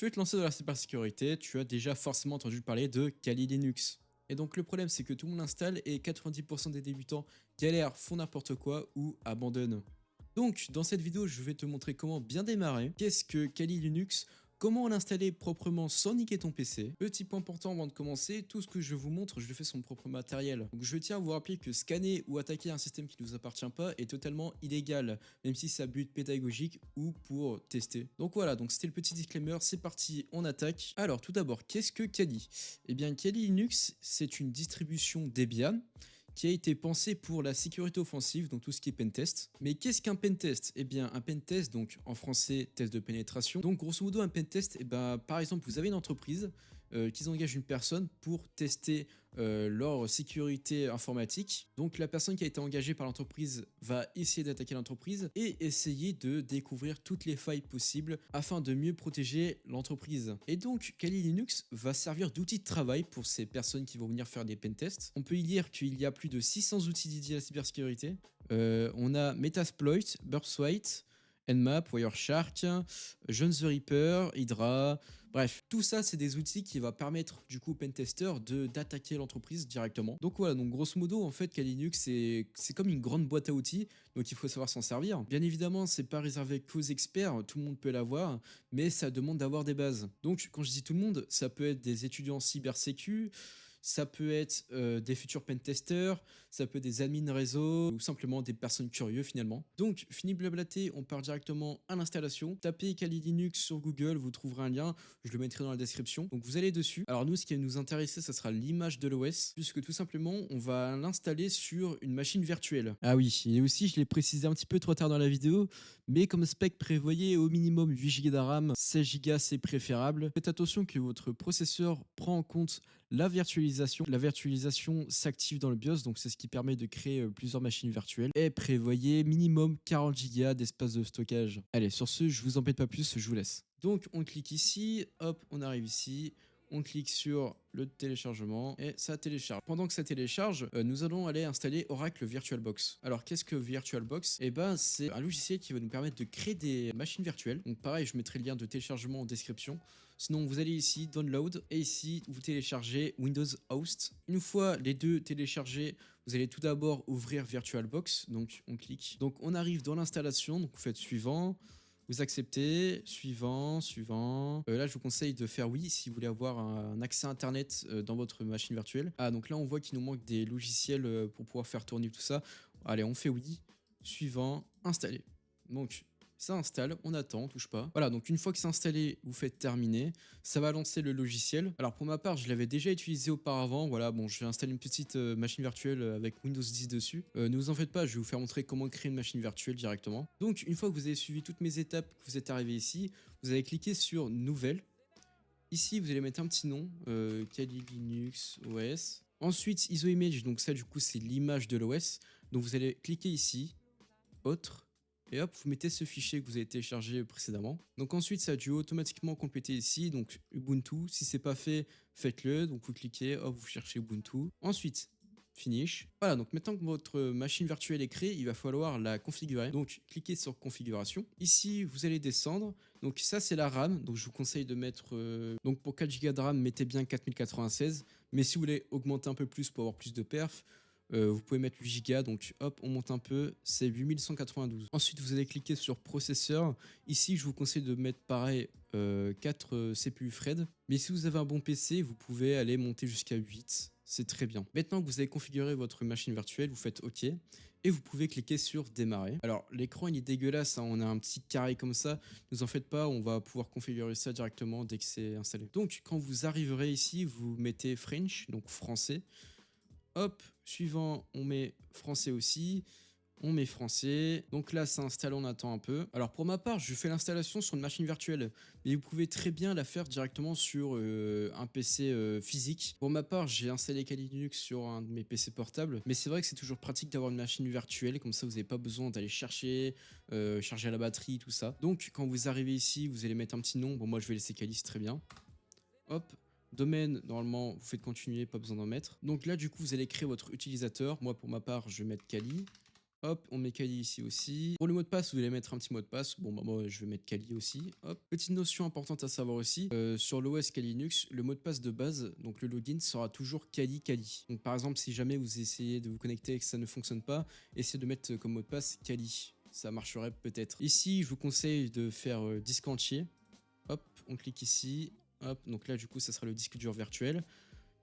tu veux te lancer dans la cybersécurité, tu as déjà forcément entendu parler de Kali Linux. Et donc le problème c'est que tout le monde l'installe et 90% des débutants galèrent, font n'importe quoi ou abandonnent. Donc dans cette vidéo je vais te montrer comment bien démarrer, qu'est-ce que Kali Linux, comment l'installer proprement sans niquer ton PC. Petit point important avant de commencer, tout ce que je vous montre je le fais sur mon propre matériel. Donc je tiens à vous rappeler que scanner ou attaquer un système qui ne vous appartient pas est totalement illégal, même si c'est à but pédagogique ou pour tester. Donc voilà, donc c'était le petit disclaimer, c'est parti, on attaque. Alors tout d'abord, qu'est-ce que Kali? Eh bien Kali Linux c'est une distribution Debian qui a été pensé pour la sécurité offensive, donc tout ce qui est pentest. Mais qu'est-ce qu'un pentest? Eh bien, un pentest, donc en français, test de pénétration. Donc, grosso modo, un pentest, eh ben, par exemple, vous avez une entreprise qui engage une personne pour tester leur sécurité informatique. Donc, la personne qui a été engagée par l'entreprise va essayer d'attaquer l'entreprise et essayer de découvrir toutes les failles possibles afin de mieux protéger l'entreprise. Et donc, Kali Linux va servir d'outil de travail pour ces personnes qui vont venir faire des pentests. On peut y lire qu'il y a plus de 600 outils dédiés à la cybersécurité. On a Metasploit, Burpswite, Nmap, Wireshark, Jones the Reaper, Hydra, bref, tout ça c'est des outils qui vont permettre du coup aux pentesters d'attaquer l'entreprise directement. Donc voilà, donc grosso modo en fait Kali Linux c'est comme une grande boîte à outils, donc il faut savoir s'en servir. Bien évidemment c'est pas réservé qu'aux experts, tout le monde peut l'avoir, mais ça demande d'avoir des bases. Donc quand je dis tout le monde, ça peut être des étudiants cybersécu, ça peut être des futurs pentesters, ça peut être des admins réseau ou simplement des personnes curieuses finalement. Donc fini de blablater, on part directement à l'installation. Tapez Kali Linux sur Google, vous trouverez un lien, je le mettrai dans la description. Donc vous allez dessus. Alors nous ce qui va nous intéresser, ça sera l'image de l'OS, puisque tout simplement on va l'installer sur une machine virtuelle. Ah oui, et aussi je l'ai précisé un petit peu trop tard dans la vidéo, mais comme spec prévoyez au minimum 8 Go de RAM, 16 Go c'est préférable. Faites attention que votre processeur prend en compte la virtualisation. La virtualisation s'active dans le BIOS, donc c'est ce qui permet de créer plusieurs machines virtuelles. Et prévoyez minimum 40 Go d'espace de stockage. Allez, sur ce, je vous embête pas plus, je vous laisse. Donc on clique ici, hop, on arrive ici. On clique sur le téléchargement et ça télécharge. Pendant que ça télécharge, nous allons aller installer Oracle VirtualBox. Alors qu'est-ce que VirtualBox? Eh ben c'est un logiciel qui va nous permettre de créer des machines virtuelles. Donc pareil, je mettrai le lien de téléchargement en description. Sinon vous allez ici, Download, et ici vous téléchargez Windows Host. Une fois les deux téléchargés, vous allez tout d'abord ouvrir VirtualBox. Donc on clique. Donc on arrive dans l'installation, donc vous faites suivant. Vous acceptez, suivant, suivant. Là, je vous conseille de faire oui si vous voulez avoir un accès Internet dans votre machine virtuelle. Ah, donc là, on voit qu'il nous manque des logiciels pour pouvoir faire tourner tout ça. Allez, on fait oui, suivant, installer. Donc, ça installe, on attend, on touche pas. Voilà, donc une fois que c'est installé, vous faites terminer. Ça va lancer le logiciel. Alors pour ma part, je l'avais déjà utilisé auparavant. Voilà, bon, je vais installer une petite machine virtuelle avec Windows 10 dessus. Ne vous en faites pas, je vais vous faire montrer comment créer une machine virtuelle directement. Donc une fois que vous avez suivi toutes mes étapes, que vous êtes arrivé ici, vous allez cliquer sur Nouvelle. Ici, vous allez mettre un petit nom, Kali Linux OS. Ensuite, ISO Image, donc ça du coup c'est l'image de l'OS. Donc vous allez cliquer ici, Autre. Et hop, vous mettez ce fichier que vous avez téléchargé précédemment. Donc ensuite, ça a dû automatiquement compléter ici, donc Ubuntu. Si c'est pas fait, faites-le. Donc vous cliquez, hop, vous cherchez Ubuntu. Ensuite, Finish. Voilà, donc maintenant que votre machine virtuelle est créée, il va falloir la configurer. Donc cliquez sur Configuration. Ici, vous allez descendre. Donc ça, c'est la RAM. Donc je vous conseille de mettre... donc pour 4 Go de RAM, mettez bien 4096. Mais si vous voulez augmenter un peu plus pour avoir plus de perf, vous pouvez mettre 8 Go, donc hop, on monte un peu, c'est 8192. Ensuite, vous allez cliquer sur processeur. Ici, je vous conseille de mettre pareil 4 CPU Fred. Mais si vous avez un bon PC, vous pouvez aller monter jusqu'à 8. C'est très bien. Maintenant que vous avez configuré votre machine virtuelle, vous faites OK et vous pouvez cliquer sur démarrer. Alors l'écran il est dégueulasse, hein, on a un petit carré comme ça, ne vous en faites pas, on va pouvoir configurer ça directement dès que c'est installé. Donc quand vous arriverez ici, vous mettez French, donc français. Hop, suivant, on met français aussi. On met français. Donc là, ça installe, on attend un peu. Alors pour ma part, je fais l'installation sur une machine virtuelle. Mais vous pouvez très bien la faire directement sur un PC physique. Pour ma part, j'ai installé Kali Linux sur un de mes PC portables. Mais c'est vrai que c'est toujours pratique d'avoir une machine virtuelle. Comme ça, vous n'avez pas besoin d'aller chercher, charger la batterie, tout ça. Donc quand vous arrivez ici, vous allez mettre un petit nom. Bon, moi, je vais laisser Kali, c'est très bien. Hop. Domaine, normalement, vous faites continuer, pas besoin d'en mettre. Donc là, du coup, vous allez créer votre utilisateur. Moi, pour ma part, je vais mettre Kali. Hop, on met Kali ici aussi. Pour le mot de passe, vous allez mettre un petit mot de passe. Bon, bah moi, je vais mettre Kali aussi. Hop. Petite notion importante à savoir aussi, sur l'OS Kali Linux, le mot de passe de base, donc le login, sera toujours Kali Kali. Donc par exemple, si jamais vous essayez de vous connecter et que ça ne fonctionne pas, essayez de mettre comme mot de passe Kali. Ça marcherait peut-être. Ici, je vous conseille de faire disque entier. Hop, on clique ici. Hop, donc là, du coup, ça sera le disque dur virtuel.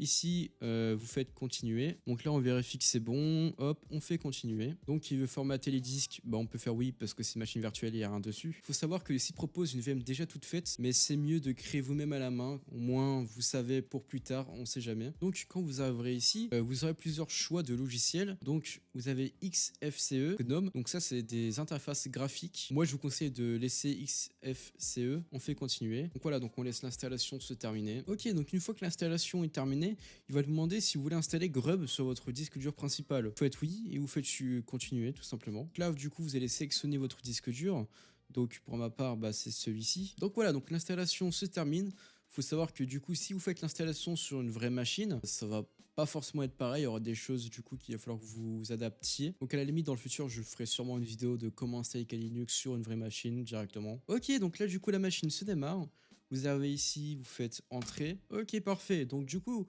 Ici, vous faites continuer. Donc là, on vérifie que c'est bon. Hop, on fait continuer. Donc, il veut formater les disques. Bah, on peut faire oui parce que c'est une machine virtuelle et il n'y a rien dessus. Il faut savoir que le site propose une VM déjà toute faite, mais c'est mieux de créer vous-même à la main. Au moins, vous savez pour plus tard, on ne sait jamais. Donc, quand vous arriverez ici, vous aurez plusieurs choix de logiciels. Donc, vous avez XFCE, GNOME. Donc ça, c'est des interfaces graphiques. Moi, je vous conseille de laisser XFCE. On fait continuer. Donc voilà, donc on laisse l'installation se terminer. Ok, donc une fois que l'installation est terminée, il va demander si vous voulez installer Grub sur votre disque dur principal. Vous faites oui et vous faites continuer tout simplement. Donc là, du coup, vous allez sélectionner votre disque dur. Donc pour ma part, bah, c'est celui-ci. Donc voilà, donc l'installation se termine. Il faut savoir que du coup, si vous faites l'installation sur une vraie machine, ça va pas forcément être pareil. Il y aura des choses du coup qu'il va falloir que vous vous adaptiez. Donc à la limite, dans le futur, je ferai sûrement une vidéo de comment installer Kali Linux sur une vraie machine directement. Ok, donc là, du coup, la machine se démarre. Vous arrivez ici, vous faites entrer. Ok, parfait. Donc du coup,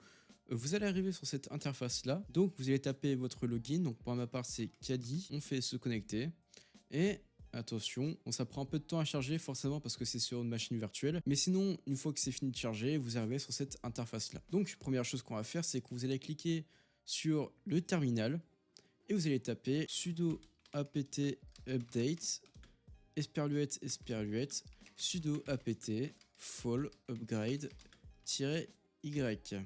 vous allez arriver sur cette interface là. Donc vous allez taper votre login. Donc pour ma part, c'est Kali. On fait se connecter. Et attention, ça prend un peu de temps à charger forcément parce que c'est sur une machine virtuelle. Mais sinon, une fois que c'est fini de charger, vous arrivez sur cette interface là. Donc première chose qu'on va faire, c'est que vous allez cliquer sur le terminal. Et vous allez taper sudo apt update esperluette sudo apt fall upgrade -y.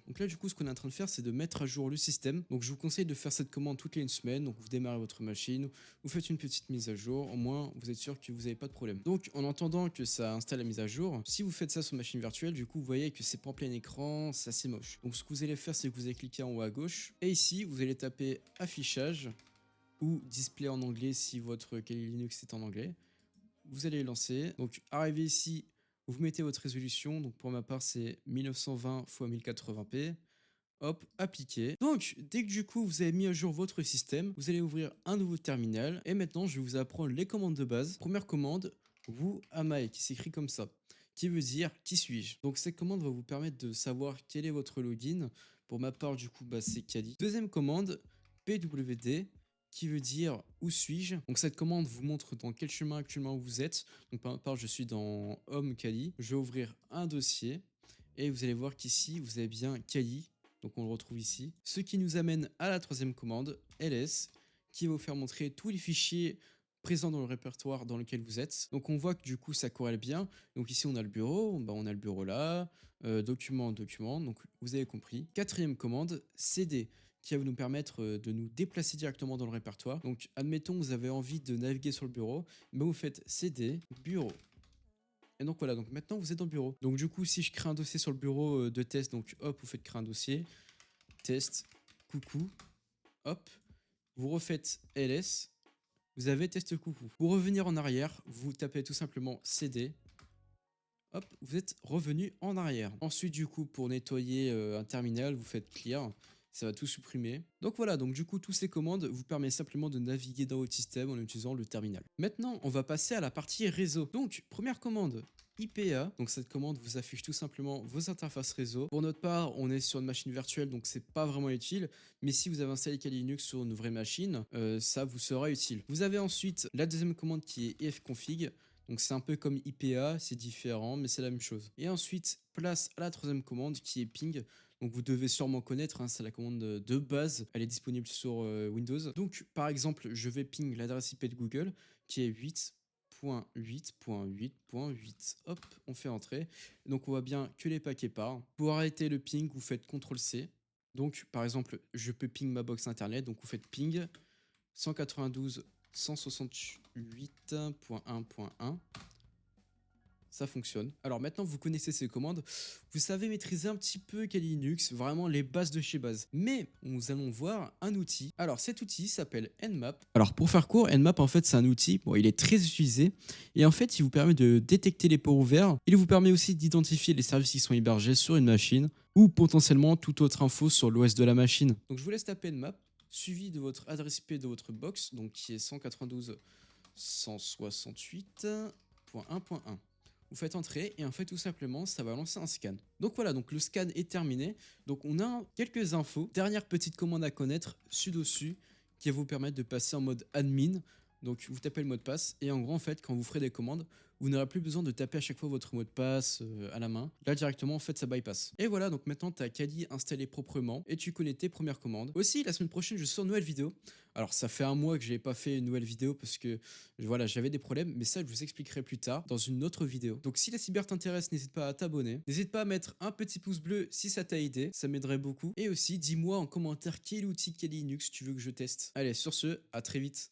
Donc là, du coup, ce qu'on est en train de faire, c'est de mettre à jour le système. Donc je vous conseille de faire cette commande toutes les une semaine. Donc vous démarrez votre machine, vous faites une petite mise à jour, au moins vous êtes sûr que vous n'avez pas de problème. Donc en entendant que ça installe la mise à jour, si vous faites ça sur machine virtuelle, du coup vous voyez que c'est pas en plein écran, c'est assez moche. Donc ce que vous allez faire, c'est que vous allez cliquer en haut à gauche et ici vous allez taper affichage ou display en anglais si votre Kali Linux est en anglais. Vous allez lancer. Donc arrivé ici, vous mettez votre résolution. Donc pour ma part, c'est 1920 x 1080p. Hop, appliquer. Donc, dès que du coup vous avez mis à jour votre système, vous allez ouvrir un nouveau terminal. Et maintenant, je vais vous apprendre les commandes de base. Première commande, who am I, qui s'écrit comme ça, qui veut dire qui suis-je. Donc cette commande va vous permettre de savoir quel est votre login. Pour ma part, du coup, bah, c'est Kali. Deuxième commande, pwd, qui veut dire où suis-je. Donc cette commande vous montre dans quel chemin actuellement vous êtes. Donc par ma part, je suis dans Home Kali. Je vais ouvrir un dossier et vous allez voir qu'ici, vous avez bien Kali. Donc on le retrouve ici. Ce qui nous amène à la troisième commande, ls, qui va vous faire montrer tous les fichiers présents dans le répertoire dans lequel vous êtes. Donc on voit que du coup ça corrèle bien. Donc ici on a le bureau, bah, on a le bureau là, document, donc vous avez compris. Quatrième commande, cd, qui va nous permettre de nous déplacer directement dans le répertoire. Donc admettons vous avez envie de naviguer sur le bureau, bah, vous faites cd, bureau. Et donc voilà, donc maintenant vous êtes dans le bureau. Donc du coup, si je crée un dossier sur le bureau de test, donc hop, vous faites créer un dossier, test, coucou, hop, vous refaites ls, vous avez test coucou. Pour revenir en arrière, vous tapez tout simplement cd, hop, vous êtes revenu en arrière. Ensuite, du coup, pour nettoyer un terminal, vous faites clear. Ça va tout supprimer. Donc voilà, donc du coup, toutes ces commandes vous permettent simplement de naviguer dans votre système en utilisant le terminal. Maintenant, on va passer à la partie réseau. Donc, première commande, IPA. Donc cette commande vous affiche tout simplement vos interfaces réseau. Pour notre part, on est sur une machine virtuelle, donc c'est pas vraiment utile. Mais si vous avez installé Kali Linux sur une vraie machine, ça vous sera utile. Vous avez ensuite la deuxième commande qui est ifconfig. Donc c'est un peu comme IPA, c'est différent, mais c'est la même chose. Et ensuite, place à la troisième commande qui est ping. Donc vous devez sûrement connaître, hein, c'est la commande de base, elle est disponible sur Windows. Donc par exemple, je vais ping l'adresse IP de Google qui est 8.8.8.8. Hop, on fait entrer. Donc on voit bien que les paquets partent. Pour arrêter le ping, vous faites CTRL-C. Donc par exemple, je peux ping ma box internet, donc vous faites ping 192.168.1.1. Ça fonctionne. Alors maintenant, vous connaissez ces commandes, vous savez maîtriser un petit peu Kali Linux, vraiment les bases de chez base. Mais nous allons voir un outil. Alors cet outil s'appelle Nmap. Alors pour faire court, Nmap en fait c'est un outil, bon, il est très utilisé et en fait il vous permet de détecter les ports ouverts. Il vous permet aussi d'identifier les services qui sont hébergés sur une machine ou potentiellement toute autre info sur l'OS de la machine. Donc je vous laisse taper Nmap suivi de votre adresse IP de votre box, donc qui est 192.168.1.1. Vous faites entrer et en fait tout simplement ça va lancer un scan. Donc voilà, donc le scan est terminé. Donc on a quelques infos. Dernière petite commande à connaître, sudo su, qui va vous permettre de passer en mode admin. Donc vous tapez le mot de passe et en gros en fait quand vous ferez des commandes, vous n'aurez plus besoin de taper à chaque fois votre mot de passe à la main. Là directement en fait ça bypass. Et voilà, donc maintenant tu as Kali installé proprement et tu connais tes premières commandes. Aussi la semaine prochaine je sors une nouvelle vidéo. Alors ça fait un mois que j'ai pas fait une nouvelle vidéo parce que voilà j'avais des problèmes, mais ça je vous expliquerai plus tard dans une autre vidéo. Donc si la cyber t'intéresse, n'hésite pas à t'abonner. N'hésite pas à mettre un petit pouce bleu si ça t'a aidé, ça m'aiderait beaucoup. Et aussi dis-moi en commentaire quel outil Kali Linux tu veux que je teste. Allez sur ce, à très vite.